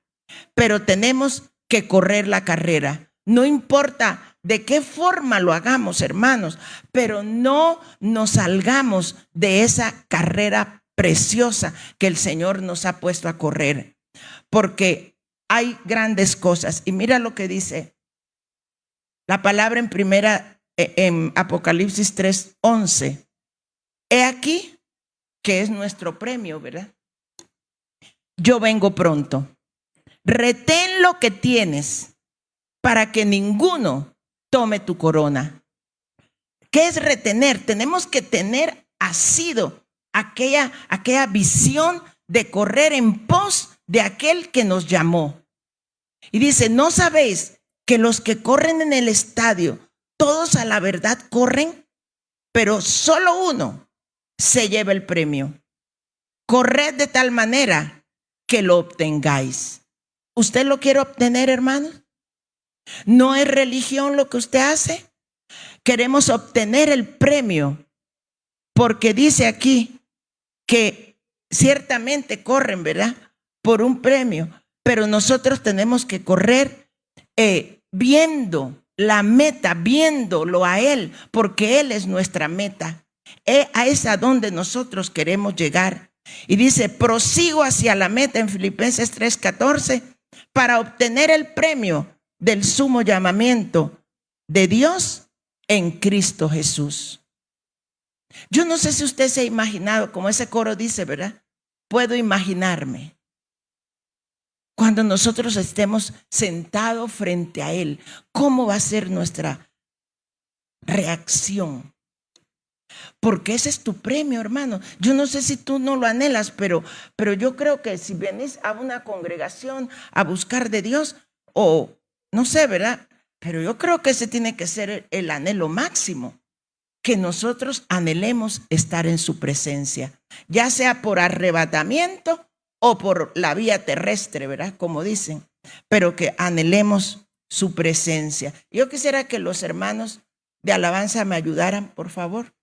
pero tenemos que correr la carrera. No importa de qué forma lo hagamos, hermanos, pero no nos salgamos de esa carrera preciosa que el Señor nos ha puesto a correr, porque hay grandes cosas. Y mira lo que dice la palabra en Apocalipsis 3:11. He aquí que es nuestro premio, ¿verdad? Yo vengo pronto. Retén lo que tienes para que ninguno tome tu corona. ¿Qué es retener? Tenemos que tener asido aquella visión de correr en pos de aquel que nos llamó. Y dice, ¿no sabéis que los que corren en el estadio, todos a la verdad corren, pero solo uno se lleva el premio? Corred de tal manera que lo obtengáis. ¿Usted lo quiere obtener, hermanos? ¿No es religión lo que usted hace? Queremos obtener el premio, porque dice aquí que ciertamente corren, ¿verdad?, por un premio, pero nosotros tenemos que correr viendo la meta, viéndolo a Él, porque Él es nuestra meta. Es a donde nosotros queremos llegar. Y dice, prosigo hacia la meta en Filipenses 3:14 para obtener el premio del sumo llamamiento de Dios en Cristo Jesús. Yo no sé si usted se ha imaginado, como ese coro dice, ¿verdad? Puedo imaginarme cuando nosotros estemos sentados frente a Él, ¿cómo va a ser nuestra reacción? Porque ese es tu premio, hermano. Yo no sé si tú no lo anhelas, pero yo creo que si venís a una congregación a buscar de Dios, o no sé, ¿verdad? Pero yo creo que ese tiene que ser el anhelo máximo, que nosotros anhelemos estar en su presencia, ya sea por arrebatamiento o por la vía terrestre, ¿verdad? Como dicen, pero que anhelemos su presencia. Yo quisiera que los hermanos de alabanza me ayudaran, por favor.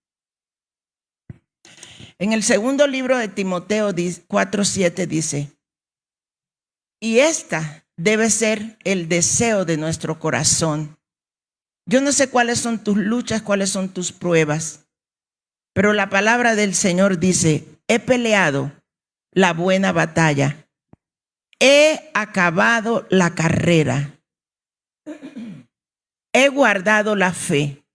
En el segundo libro de Timoteo 4:7 dice, y esta debe ser el deseo de nuestro corazón. Yo no sé cuáles son tus luchas, cuáles son tus pruebas, pero la palabra del Señor dice, he peleado la buena batalla, he acabado la carrera, he guardado la fe.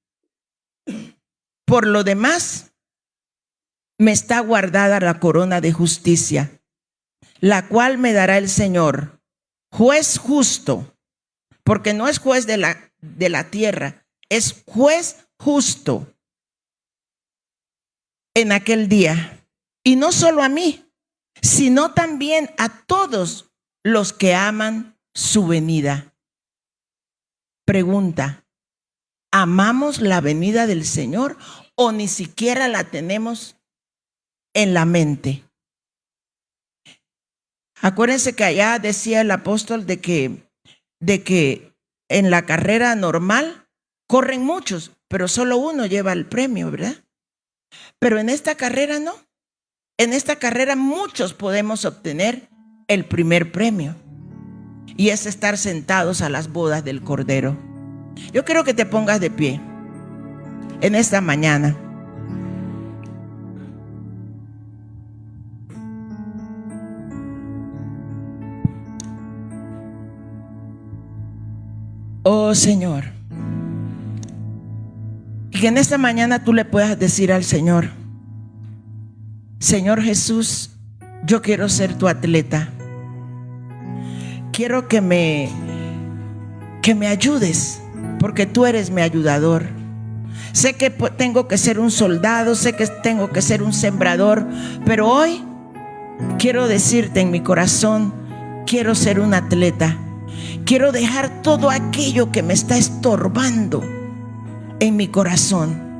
Por lo demás, me está guardada la corona de justicia, la cual me dará el Señor, juez justo, porque no es juez de la tierra, es juez justo en aquel día. Y no solo a mí, sino también a todos los que aman su venida. Pregunta, ¿amamos la venida del Señor o ni siquiera la tenemos en la mente? Acuérdense que allá decía el apóstol de que en la carrera normal corren muchos, pero solo uno lleva el premio, ¿verdad? Pero en esta carrera no. En esta carrera muchos podemos obtener el primer premio, y es estar sentados a las bodas del Cordero. Yo quiero que te pongas de pie en esta mañana. Oh Señor, y que en esta mañana tú le puedas decir al Señor, Señor Jesús, yo quiero ser tu atleta. Quiero que me ayudes, porque tú eres mi ayudador. Sé que tengo que ser un soldado, sé que tengo que ser un sembrador, pero hoy quiero decirte en mi corazón, quiero ser un atleta. Quiero dejar todo aquello que me está estorbando en mi corazón.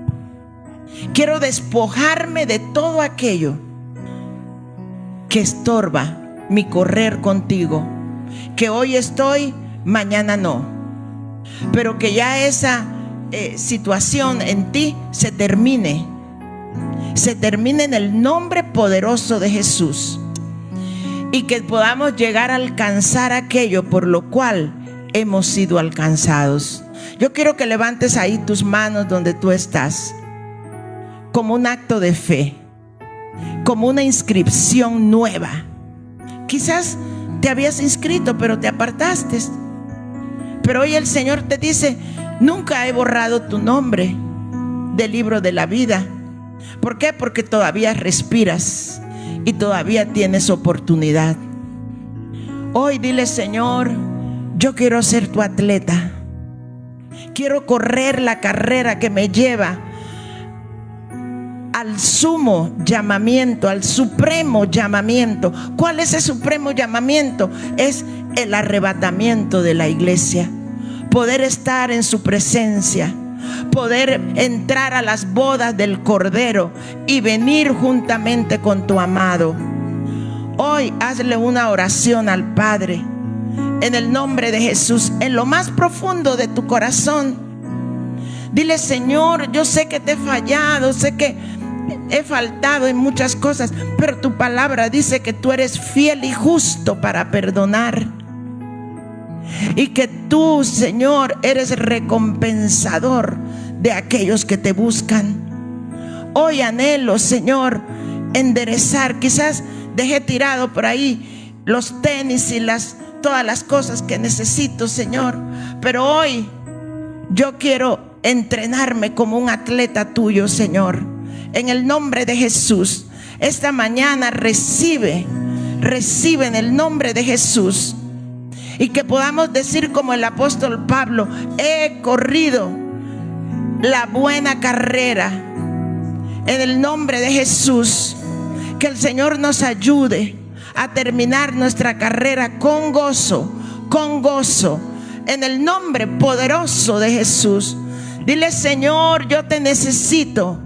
Quiero despojarme de todo aquello que estorba mi correr contigo. Que hoy estoy, mañana no. Pero que ya esa situación en ti se termine. Se termine en el nombre poderoso de Jesús. Y que podamos llegar a alcanzar aquello por lo cual hemos sido alcanzados. Yo quiero que levantes ahí tus manos donde tú estás, como un acto de fe, como una inscripción nueva. Quizás te habías inscrito, pero te apartaste. Pero hoy el Señor te dice, nunca he borrado tu nombre del libro de la vida. ¿Por qué? Porque todavía respiras y todavía tienes oportunidad. Hoy dile, Señor, yo quiero ser tu atleta. Quiero correr la carrera que me lleva al sumo llamamiento, al supremo llamamiento. ¿Cuál es el supremo llamamiento? Es el arrebatamiento de la iglesia. Poder estar en su presencia, poder entrar a las bodas del Cordero y venir juntamente con tu amado. Hoy hazle una oración al Padre en el nombre de Jesús, en lo más profundo de tu corazón. Dile: Señor, yo sé que te he fallado, sé que he faltado en muchas cosas, pero tu palabra dice que tú eres fiel y justo para perdonar, y que tú, Señor, eres recompensador de aquellos que te buscan. Hoy anhelo, Señor, enderezar. Quizás dejé tirado por ahí los tenis y todas las cosas que necesito, Señor, pero hoy yo quiero entrenarme como un atleta tuyo, Señor. En el nombre de Jesús, esta mañana recibe en el nombre de Jesús, y que podamos decir como el apóstol Pablo: he corrido la buena carrera. En el nombre de Jesús, que el Señor nos ayude a terminar nuestra carrera con gozo, en el nombre poderoso de Jesús. Dile: Señor, yo te necesito.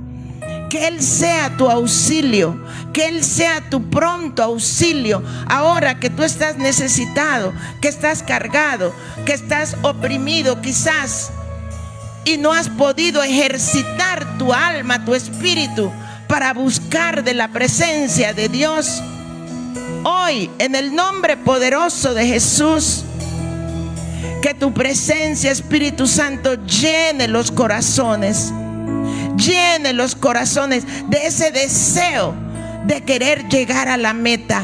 Que Él sea tu auxilio, que Él sea tu pronto auxilio. Ahora que tú estás necesitado, que estás cargado, que estás oprimido quizás, y no has podido ejercitar tu alma, tu espíritu, para buscar de la presencia de Dios. Hoy, en el nombre poderoso de Jesús, que tu presencia, Espíritu Santo, llene los corazones. Llene los corazones de ese deseo de querer llegar a la meta,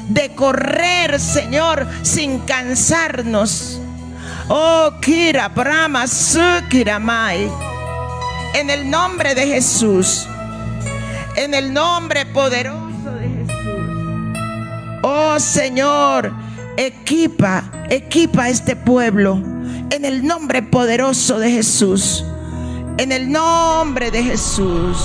de correr, Señor, sin cansarnos. Oh, Kira Brahma Sukiramai. En el nombre de Jesús, en el nombre poderoso de Jesús. Oh, Señor, equipa a este pueblo en el nombre poderoso de Jesús. En el nombre de Jesús.